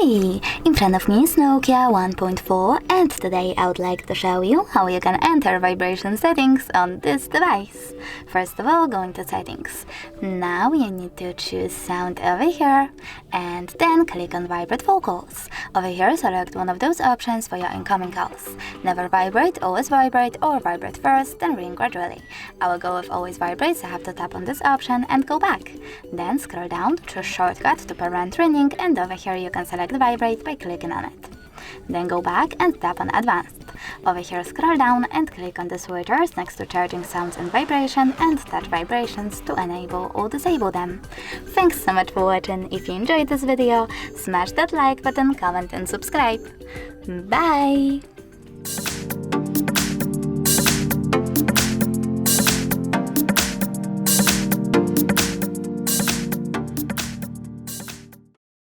Hi! In front of me is Nokia 1.4 and today I would like to show you how you can enter vibration settings on this device. First of all, go into settings. Now you need to choose sound over here and then click on vibrate vocals. Over here select one of those options for your incoming calls. Never vibrate, always vibrate, or vibrate first then ring gradually. I will go with always vibrate, so I have to tap on this option and go back. Then scroll down, choose shortcut to prevent ringing, and over here you can select vibrate by clicking on it. Then go back and tap on advanced. Over here scroll down and click on the switchers next to charging sounds and vibration and touch vibrations to enable or disable them. Thanks so much for watching. If you enjoyed this video, smash that like button, comment and subscribe. Bye!